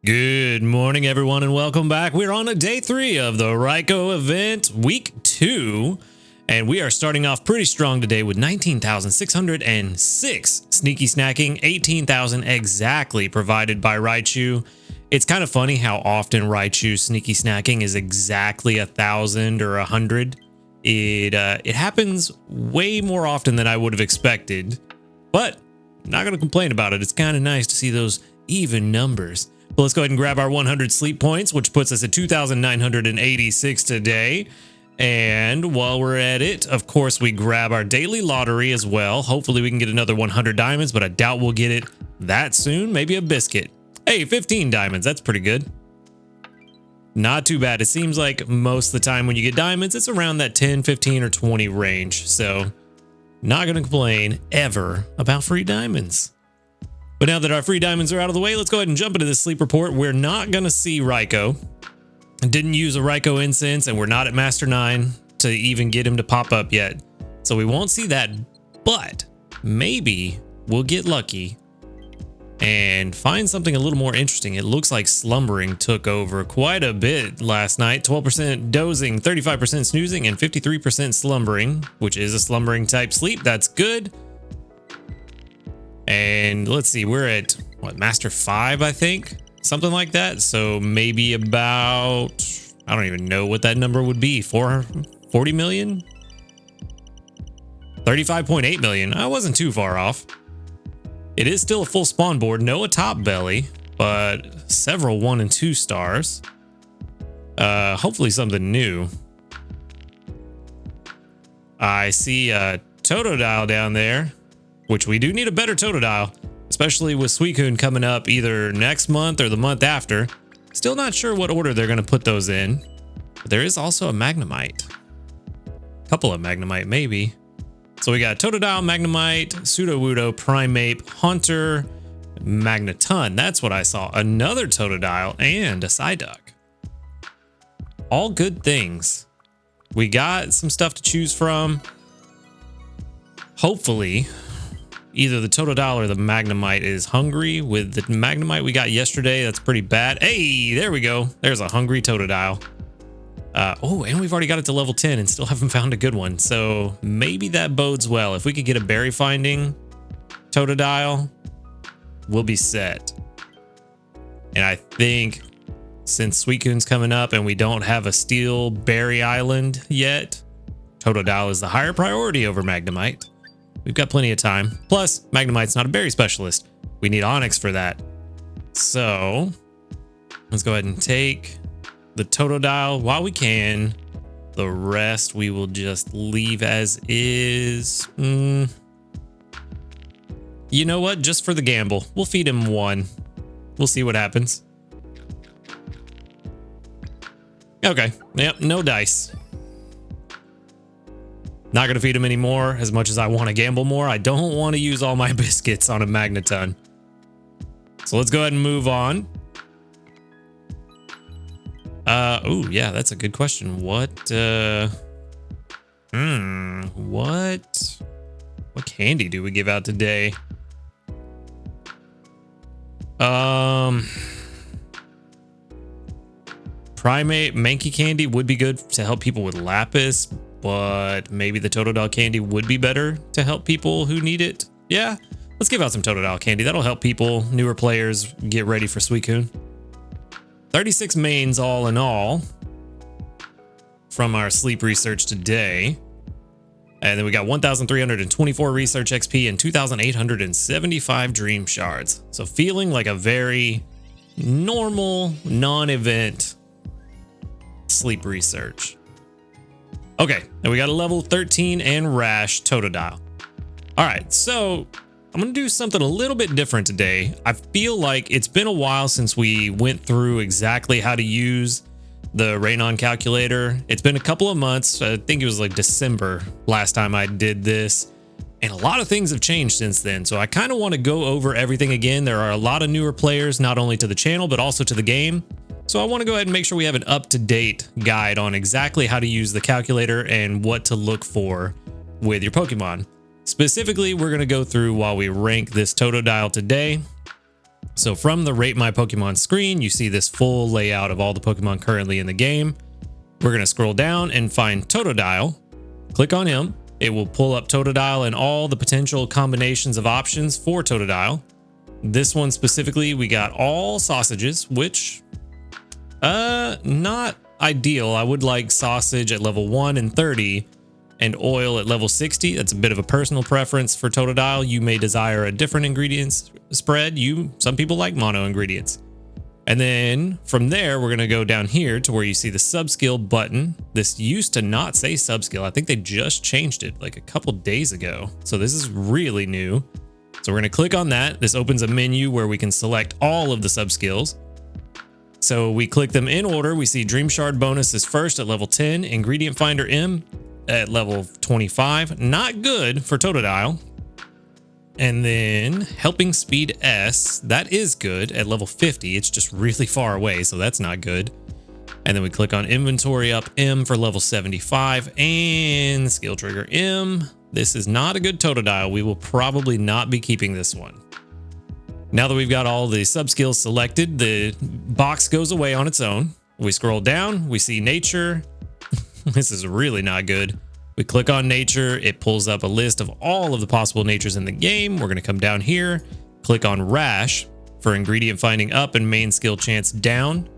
Good morning, everyone, and welcome back. We're on day 3 of the Ryko event, week 2, and we are starting off pretty strong today with 19,606 sneaky snacking, 18,000 exactly provided by Raichu. It's kind of funny how often Raichu sneaky snacking is exactly 1,000 or 100. It happens way more often than I would have expected, but I'm not going to complain about it. It's kind of nice to see those even numbers. Well, let's go ahead and grab our 100 sleep points, which puts us at 2,986 today. And while we're at it, of course, we grab our daily lottery as well. Hopefully we can get another 100 diamonds, but I doubt we'll get it that soon. Maybe a biscuit. Hey, 15 diamonds. That's pretty good. Not too bad. It seems like most of the time when you get diamonds, it's around that 10, 15, or 20 range. So not going to complain ever about free diamonds. But now that our free diamonds are out of the way, let's go ahead and jump into this sleep report. We're not going to see Ryko. Didn't use a Ryko incense, and we're not at Master 9 to even get him to pop up yet. So we won't see that, but maybe we'll get lucky and find something a little more interesting. It looks like slumbering took over quite a bit last night. 12% dozing, 35% snoozing, and 53% slumbering, which is a slumbering type sleep. That's good. And let's see, we're at what, Master 5, I think, something like that. So maybe about, I don't even know what that number would be. 40 million, 35.8 million. I wasn't too far off. It is still a full spawn board, no a top belly, but several 1 and 2 stars. Hopefully something new. I see a Totodile down there, which we do need a better Totodile, especially with Suicune coming up either next month or the month after. Still not sure what order they're going to put those in. But there is also a Magnemite. A couple of Magnemite, maybe. So we got Totodile, Magnemite, Sudowoodo, Primeape, Haunter, Magneton. That's what I saw. Another Totodile and a Psyduck. All good things. We got some stuff to choose from. Hopefully either the Totodile or the Magnemite is hungry. With the Magnemite we got yesterday, that's pretty bad. Hey, there we go. There's a hungry Totodile. Oh, and we've already got it to level 10 and still haven't found a good one. So maybe that bodes well. If we could get a berry finding Totodile, we'll be set. And I think since Suicune's coming up and we don't have a Steel Berry Island yet, Totodile is the higher priority over Magnemite. We've got plenty of time. Plus, Magnemite's not a berry specialist. We need Onix for that. So let's go ahead and take the Totodile while we can. The rest we will just leave as is. You know what? Just for the gamble, we'll feed him 1. We'll see what happens. Okay. Yep. No dice. Not going to feed him anymore as much as I want to gamble more. I don't want to use all my biscuits on a Magneton. So let's go ahead and move on. Oh, yeah, that's a good question. What candy do we give out today? Primeape Mankey candy would be good to help people with Lapis, but maybe the Totodile candy would be better to help people who need it. Yeah, let's give out some Totodile candy. That'll help people, newer players, get ready for Suicune. 36 mains all in all from our sleep research today. And then we got 1,324 research XP and 2,875 dream shards. So feeling like a very normal, non-event sleep research. Okay, and we got a level 13 and Rash Totodile. All right, so I'm going to do something a little bit different today. I feel like it's been a while since we went through exactly how to use the Raenon calculator. It's been a couple of months. I think it was like December last time I did this. And a lot of things have changed since then. So I kind of want to go over everything again. There are a lot of newer players, not only to the channel, but also to the game. So I want to go ahead and make sure we have an up-to-date guide on exactly how to use the calculator and what to look for with your Pokemon. Specifically, we're going to go through while we rank this Totodile today. So from the Rate My Pokemon screen, you see this full layout of all the Pokemon currently in the game. We're going to scroll down and find Totodile. Click on him. It will pull up Totodile and all the potential combinations of options for Totodile. This one specifically, we got all sausages, which not ideal. I would like sausage at level 1 and 30 and oil at level 60. That's a bit of a personal preference for Totodile. You may desire a different ingredients spread. Some people like mono ingredients. And then from there, we're going to go down here to where you see the subskill button. This used to not say subskill. I think they just changed it like a couple days ago. So this is really new. So we're going to click on that. This opens a menu where we can select all of the subskills. So we click them in order. We see Dream Shard bonus is first at level 10, Ingredient Finder M at level 25. Not good for Totodile. And then Helping Speed S, that is good at level 50. It's just really far away, so that's not good. And then we click on Inventory Up M for level 75 and Skill Trigger M. This is not a good Totodile. We will probably not be keeping this one. Now that we've got all the subskills selected, the box goes away on its own. We scroll down, we see Nature. This is really not good. We click on Nature, it pulls up a list of all of the possible natures in the game. We're going to come down here, click on Rash for ingredient finding up and main skill chance down.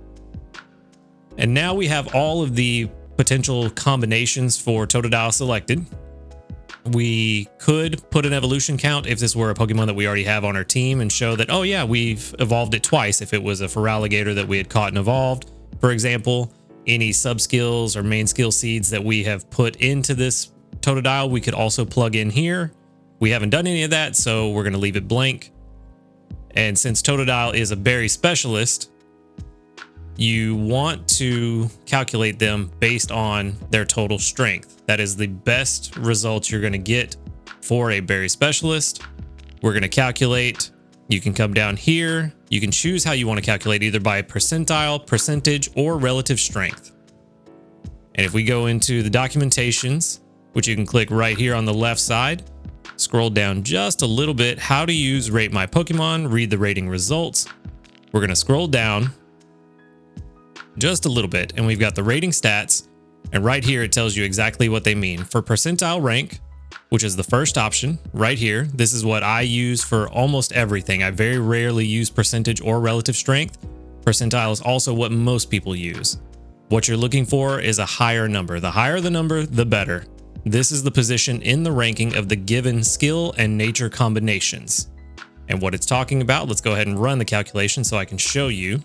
And now we have all of the potential combinations for Totodile selected. We could put an evolution count if this were a Pokemon that we already have on our team and show that, oh yeah, we've evolved it twice. If it was a Feraligatr that we had caught and evolved, for example. Any subskills or main skill seeds that we have put into this Totodile, we could also plug in here. We haven't done any of that, so we're going to leave it blank. And since Totodile is a berry specialist, you want to calculate them based on their total strength. That is the best results you're going to get for a berry specialist. We're going to calculate. You can come down here. You can choose how you want to calculate, either by percentile, percentage, or relative strength. And if we go into the documentations, which you can click right here on the left side, scroll down just a little bit, how to use Rate My Pokemon, read the rating results. We're going to scroll down just a little bit, and we've got the rating stats. And right here, it tells you exactly what they mean. For percentile rank, which is the first option right here. This is what I use for almost everything. I very rarely use percentage or relative strength. Percentile is also what most people use. What you're looking for is a higher number. The higher the number, the better. This is the position in the ranking of the given skill and nature combinations. And what it's talking about, let's go ahead and run the calculation so I can show you.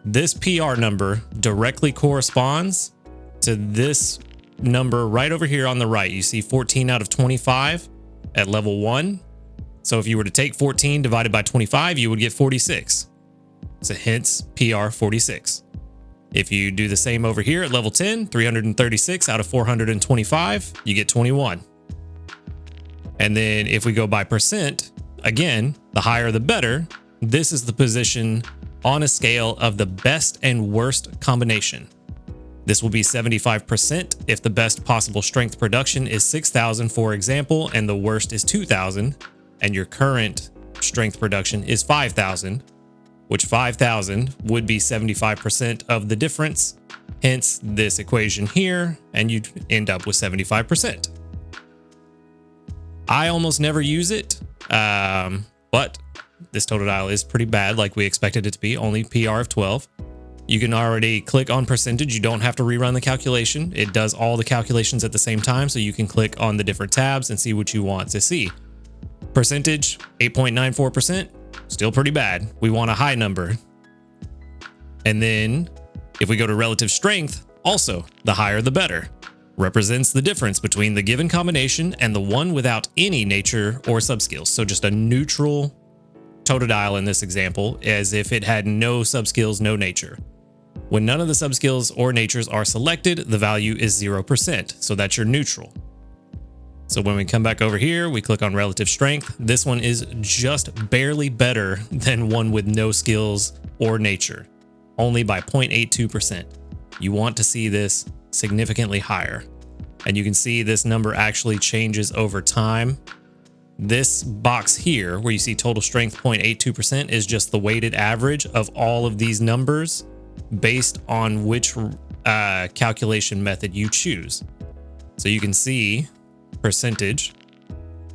This PR number directly corresponds to this number right over here on the right. You see 14 out of 25 at level 1. So if you were to take 14 divided by 25, you would get 46. So hence PR 46. If you do the same over here at level 10, 336 out of 425, you get 21. And then if we go by percent, again, the higher the better. This is the position on a scale of the best and worst combination. This will be 75% if the best possible strength production is 6,000, for example, and the worst is 2,000, and your current strength production is 5,000, which 5,000 would be 75% of the difference. Hence this equation here, and you'd end up with 75%. I almost never use it, but this Totodile is pretty bad, like we expected it to be, only PR of 12. You can already click on percentage. You don't have to rerun the calculation. It does all the calculations at the same time, so you can click on the different tabs and see what you want to see. Percentage, 8.94%, still pretty bad. We want a high number. And then if we go to relative strength, also the higher the better. Represents the difference between the given combination and the one without any nature or subskills. So just a neutral Totodile in this example, as if it had no subskills, no nature. When none of the subskills or natures are selected, the value is 0%. So that's your neutral. So when we come back over here, we click on relative strength. This one is just barely better than one with no skills or nature, only by 0.82%. You want to see this significantly higher. And you can see this number actually changes over time. This box here, where you see total strength 0.82%, is just the weighted average of all of these numbers based on which calculation method you choose. So you can see percentage,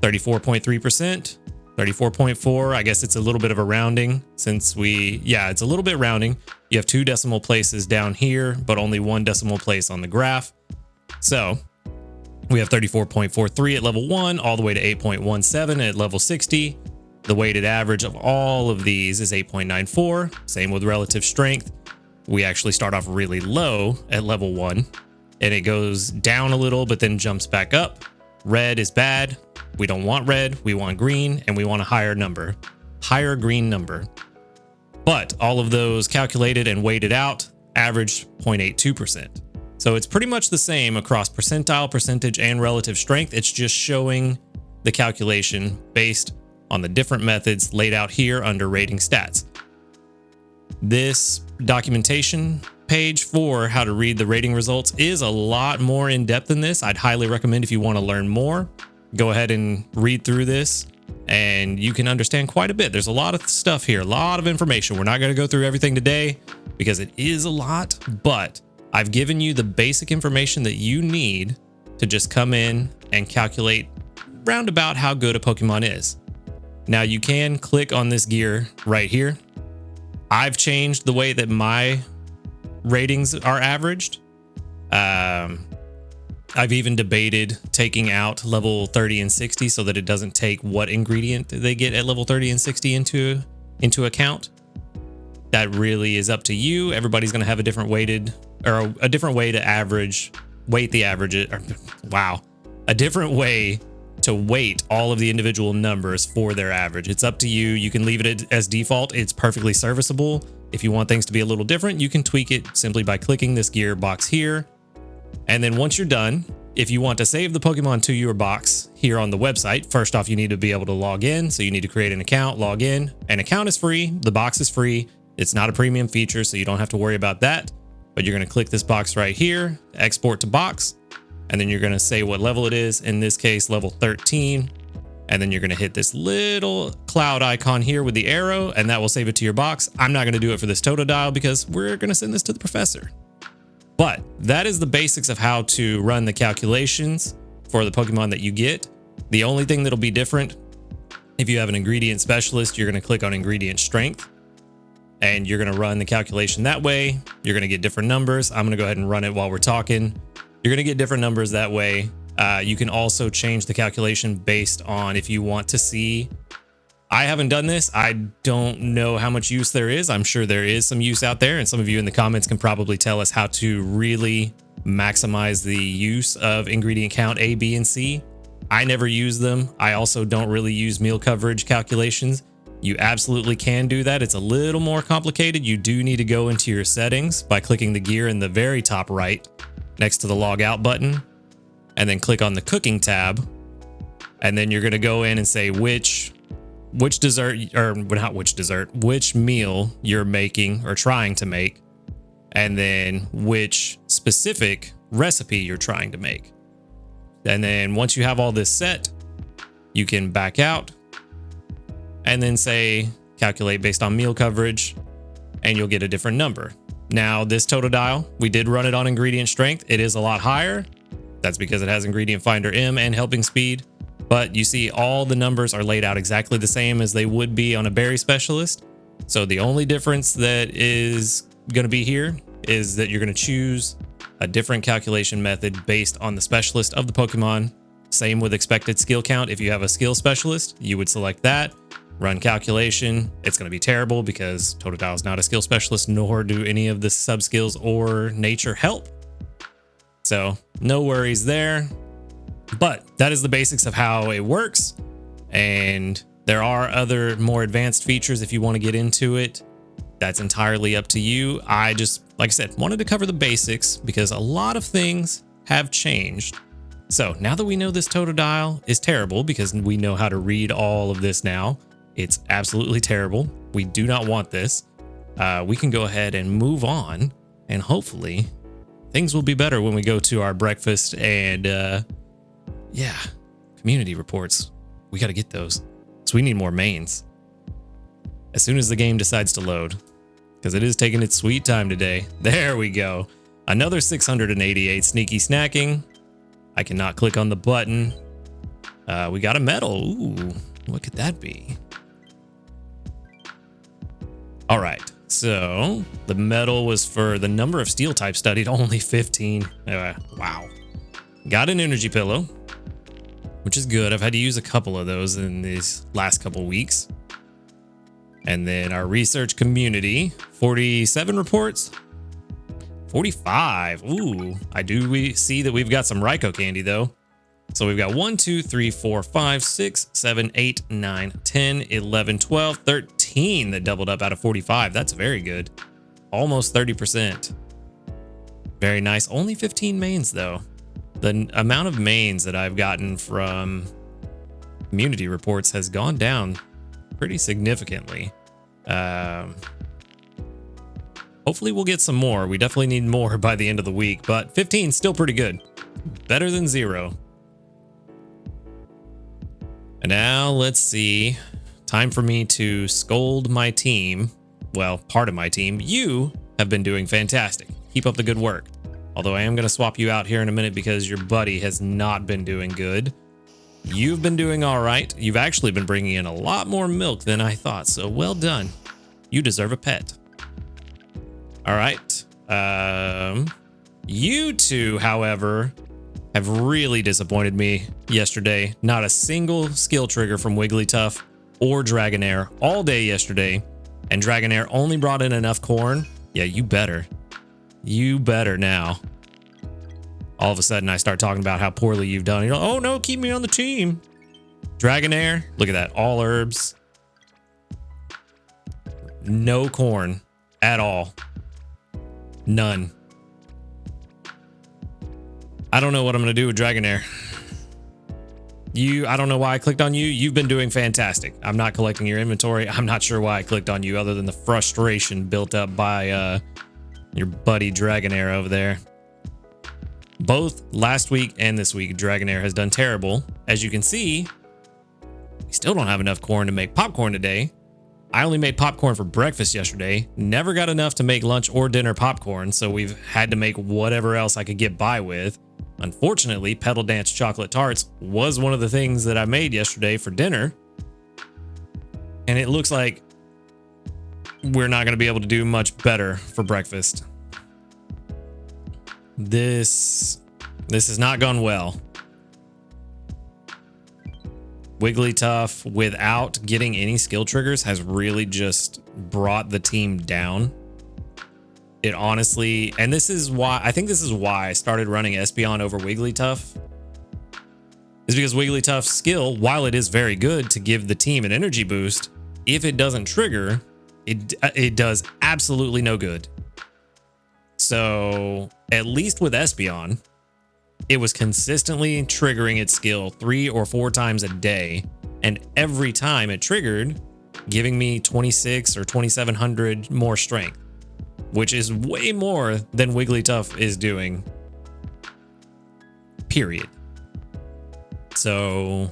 34.3%, 34.4. I guess it's a little bit of a rounding since it's a little bit rounding. You have 2 decimal places down here, but only 1 decimal place on the graph. So we have 34.43 at level 1, all the way to 8.17 at level 60. The weighted average of all of these is 8.94. Same with relative strength. We actually start off really low at level 1, and it goes down a little, but then jumps back up. Red is bad. We don't want red. We want green, and we want a higher green number. But all of those calculated and weighted out average 0.82%. So it's pretty much the same across percentile, percentage, and relative strength. It's just showing the calculation based on the different methods laid out here under rating stats. This documentation page for how to read the rating results is a lot more in depth than this. I'd highly recommend, if you want to learn more, go ahead and read through this and you can understand quite a bit. There's a lot of stuff here, a lot of information. We're not going to go through everything today because it is a lot, but I've given you the basic information that you need to just come in and calculate roundabout how good a Pokemon is. Now you can click on this gear right here. I've changed the way that my ratings are averaged. I've even debated taking out level 30 and 60 so that it doesn't take what ingredient they get at level 30 and 60 into account. That really is up to you. Everybody's going to have a different weighted, or a different way to weight the average. A different way to weight all of the individual numbers for their average. It's up to you. You can leave it as default. It's perfectly serviceable. If you want things to be a little different, you can tweak it simply by clicking this gear box here. And then once you're done, if you want to save the Pokemon to your box here on the website, first off, you need to be able to log in. So you need to create an account, log in. An account is free. The box is free. It's not a premium feature, so you don't have to worry about that. But you're going to click this box right here, export to box, and then you're going to say what level it is. In this case, level 13. And then you're going to hit this little cloud icon here with the arrow, and that will save it to your box. I'm not going to do it for this Totodile because we're going to send this to the professor. But that is the basics of how to run the calculations for the Pokemon that you get. The only thing that'll be different, if you have an ingredient specialist, you're going to click on ingredient strength and you're going to run the calculation that way. You're going to get different numbers. I'm going to go ahead and run it while we're talking. You're going to get different numbers that way. You can also change the calculation based on if you want to see. I haven't done this. I don't know how much use there is. I'm sure there is some use out there, and some of you in the comments can probably tell us how to really maximize the use of ingredient count A, B, and C. I never use them. I also don't really use meal coverage calculations. You absolutely can do that. It's a little more complicated. You do need to go into your settings by clicking the gear in the very top right next to the log out button, and then click on the cooking tab. And then you're going to go in and say which meal you're making or trying to make, and then which specific recipe you're trying to make. And then once you have all this set, you can back out and then say calculate based on meal coverage, and you'll get a different number. Now this Totodile, we did run it on ingredient strength. It is a lot higher. That's because it has ingredient finder M and helping speed. But you see all the numbers are laid out exactly the same as they would be on a berry specialist. So the only difference that is going to be here is that you're going to choose a different calculation method based on the specialist of the Pokemon. Same with expected skill count. If you have a skill specialist, you would select that, run calculation. It's going to be terrible because Totodile is not a skill specialist, nor do any of the sub skills or nature help. So no worries there. But that is the basics of how it works. And there are other more advanced features if you want to get into it. That's entirely up to you. I just, like I said, wanted to cover the basics because a lot of things have changed. So now that we know this Totodile is terrible, because we know how to read all of this now, it's absolutely terrible. We do not want this. We can go ahead and move on, and hopefully things will be better when we go to our breakfast and community reports. We got to get those. So we need more mains. As soon as the game decides to load. Because it is taking its sweet time today. There we go. Another 688 sneaky snacking. I cannot click on the button. We got a medal. Ooh, what could that be? All right. So the medal was for the number of steel types studied, only 15. Wow. Got an energy pillow, which is good. I've had to use a couple of those in these last couple weeks. And then our research community, 47 reports, 45. Ooh, we see that we've got some Ryko candy though. So we've got 1, 2, 3, 4, 5, 6, 7, 8, 9, 10, 11, 12, 13 that doubled up out of 45. That's very good. Almost 30%. Very nice. Only 15 mains though. The amount of mains that I've gotten from community reports has gone down pretty significantly. Hopefully we'll get some more. We definitely need more by the end of the week, but 15 is still pretty good. Better than 0. And now let's see. Time for me to scold my team. Well, part of my team. You have been doing fantastic. Keep up the good work. Although I am going to swap you out here in a minute because your buddy has not been doing good. You've been doing all right. You've actually been bringing in a lot more milk than I thought. So well done. You deserve a pet. All right. You two, however, have really disappointed me yesterday. Not a single skill trigger from Wigglytuff or Dragonair all day yesterday. And Dragonair only brought in enough corn. Yeah, you better. You better now. All of a sudden, I start talking about how poorly you've done. You're like, oh no, keep me on the team. Dragonair, look at that. All herbs. No corn at all. None. I don't know what I'm going to do with Dragonair. I don't know why I clicked on you. You've been doing fantastic. I'm not collecting your inventory. I'm not sure why I clicked on you other than the frustration built up by your buddy Dragonair over there. Both last week and this week, Dragonair has done terrible. As you can see, we still don't have enough corn to make popcorn today. I only made popcorn for breakfast yesterday. Never got enough to make lunch or dinner popcorn, so we've had to make whatever else I could get by with. Unfortunately, Petal Dance chocolate tarts was one of the things that I made yesterday for dinner. And it looks like we're not going to be able to do much better for breakfast. This has not gone well. Wigglytuff, without getting any skill triggers, has really just brought the team down. It honestly, and this is why I started running Espeon over Wigglytuff. Is because Wigglytuff's skill, while it is very good to give the team an energy boost, if it doesn't trigger, it does absolutely no good. So at least with Espeon, it was consistently triggering its skill 3 or 4 times a day, and every time it triggered, giving me 26 or 2700 more strength, which is way more than Wigglytuff is doing. Period. So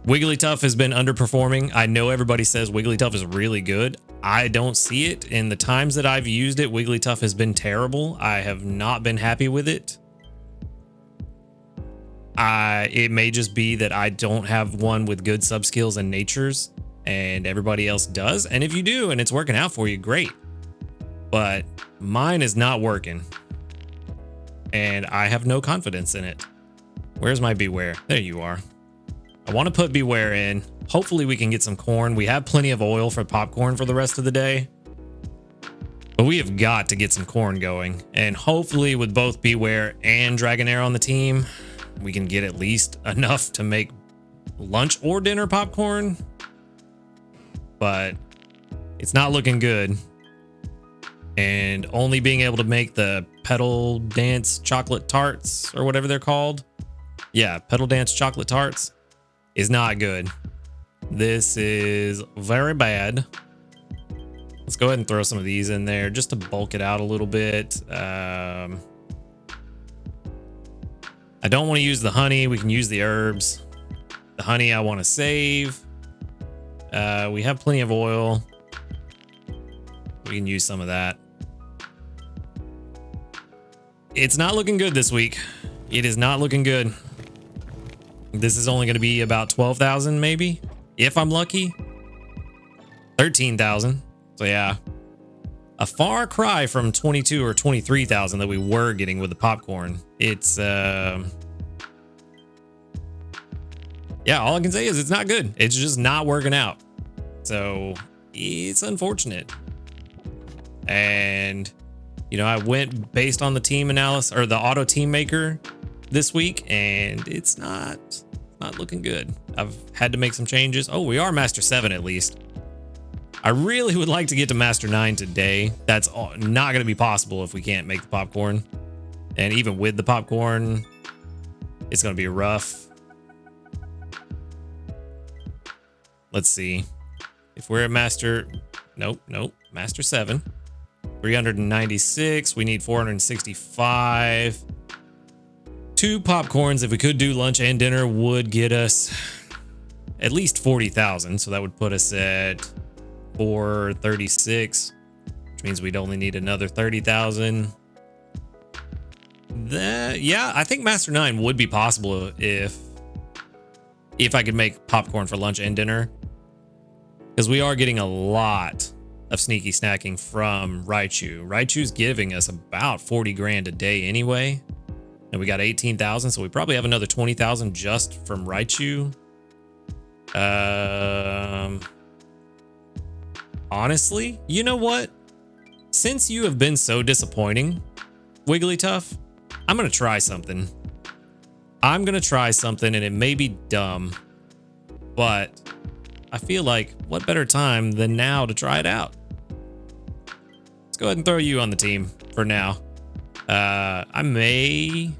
Wigglytuff has been underperforming. I know everybody says Wigglytuff is really good. I don't see it. In the times that I've used it, Wigglytuff has been terrible. I have not been happy with it. It may just be that I don't have one with good sub skills and natures, and everybody else does. And if you do and it's working out for you, great. But mine is not working, and I have no confidence in it. Where's my Beware? There you are. I want to put Beware in. Hopefully we can get some corn. We have plenty of oil for popcorn for the rest of the day, but we have got to get some corn going. And hopefully with both Beware and Dragonair on the team, we can get at least enough to make lunch or dinner popcorn, but it's not looking good. And only being able to make the Petal Dance chocolate tarts, or whatever they're called. Yeah, Petal Dance chocolate tarts is not good. This is very bad. Let's go ahead and throw some of these in there just to bulk it out a little bit. I don't want to use the honey. We can use the herbs. The honey I want to save. We have plenty of oil. We can use some of that. It's not looking good this week. It is not looking good. This is only going to be about 12,000 maybe, if I'm lucky. 13,000. So yeah, a far cry from 22 or 23,000 that we were getting with the popcorn. It's yeah, all I can say is it's not good. It's just not working out. So it's unfortunate. And you know, I went based on the team analysis or the auto team maker this week, and it's not looking good. I've had to make some changes. Oh, we are Master 7 at least. I really would like to get to Master 9 today. That's not going to be possible if we can't make the popcorn. And even with the popcorn, it's going to be rough. Let's see. If we're at Master... Nope. Master 7. 396. We need 465. 2 popcorns, if we could do lunch and dinner, would get us at least 40,000. So that would put us at 436, which means we'd only need another 30,000. Yeah, I think Master 9 would be possible if I could make popcorn for lunch and dinner, because we are getting a lot of sneaky snacking from Raichu. Raichu's giving us about 40 grand a day anyway, and we got 18,000, so we probably have another 20,000 just from Raichu. Honestly, you know what? Since you have been so disappointing, Wigglytuff, I'm gonna try something. I'm gonna try something, and it may be dumb, but I feel like what better time than now to try it out? Let's go ahead and throw you on the team for now. I may...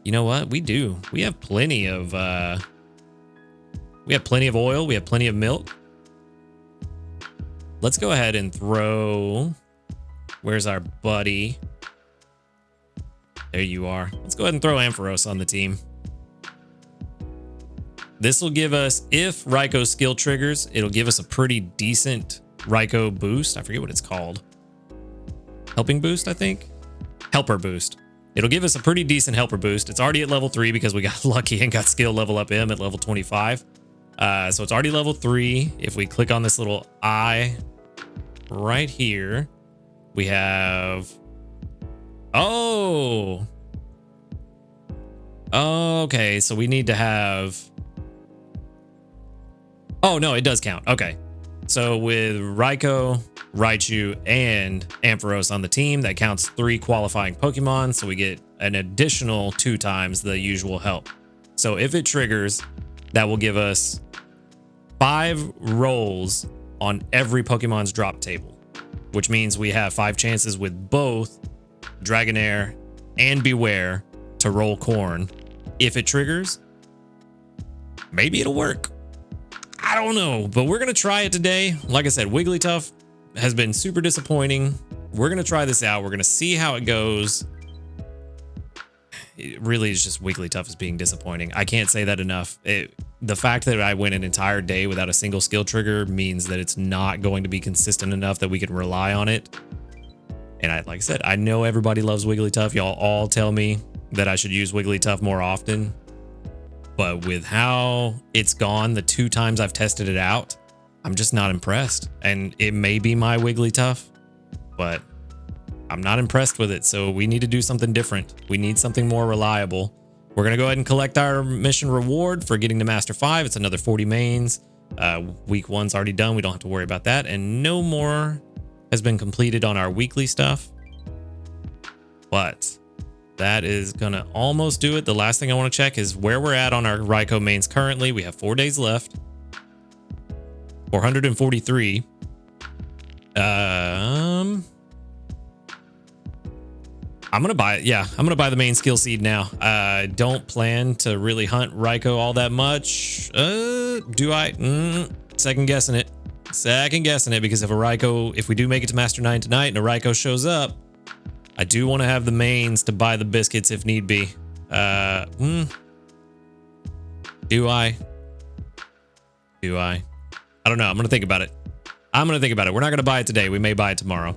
You know what? We do. We have plenty of oil. We have plenty of milk. Let's go ahead and throw... Where's our buddy? There you are. Let's go ahead and throw Ampharos on the team. This will give us, if Raikou skill triggers, it'll give us a pretty decent Raikou boost. I forget what it's called. Helping boost, I think? Helper boost. It'll give us a pretty decent helper boost. It's already at level 3 because we got lucky and got skill level up him at level 25. So it's already level 3. If we click on this little eye right here, we have... Oh! Okay, so we need to have... Oh, no, it does count. Okay. So with Raikou, Raichu, and Ampharos on the team, that counts 3 qualifying Pokemon, so we get an additional 2 times the usual help. So if it triggers, that will give us 5 rolls on every Pokemon's drop table, which means we have 5 chances with both Dragonair and Beware to roll corn. If it triggers, maybe it'll work. I don't know, but we're going to try it today. Like I said, Wigglytuff has been super disappointing. We're going to try this out. We're going to see how it goes. It really is just Wigglytuff is being disappointing. I can't say that enough. The fact that I went an entire day without a single skill trigger means that it's not going to be consistent enough that we can rely on it. And like I said, I know everybody loves Wigglytuff. Y'all all tell me that I should use Wigglytuff more often. But with how it's gone the 2 times I've tested it out, I'm just not impressed. And it may be my Wigglytuff, but I'm not impressed with it. So we need to do something different. We need something more reliable. We're going to go ahead and collect our mission reward for getting to Master 5. It's another 40 mains. Week 1's already done. We don't have to worry about that. And no more has been completed on our weekly stuff. But that is going to almost do it. The last thing I want to check is where we're at on our Raikou mains currently. We have 4 days left. 443. I'm going to buy it. Yeah, I'm going to buy the main skill seed now. I don't plan to really hunt Raikou all that much. Do I? Second guessing it. Because if we do make it to Master 9 tonight and a Raikou shows up, I do want to have the mains to buy the biscuits if need be. Do I? Do I? I don't know. I'm going to think about it. I'm going to think about it. We're not going to buy it today. We may buy it tomorrow.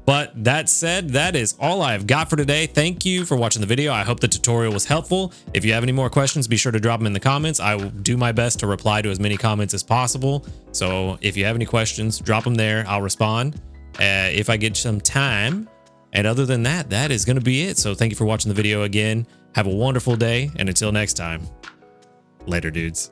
But that said, that is all I've got for today. Thank you for watching the video. I hope the tutorial was helpful. If you have any more questions, be sure to drop them in the comments. I will do my best to reply to as many comments as possible. So if you have any questions, drop them there. I'll respond if I get some time. And other than that, that is going to be it. So thank you for watching the video again. Have a wonderful day. And until next time, later, dudes.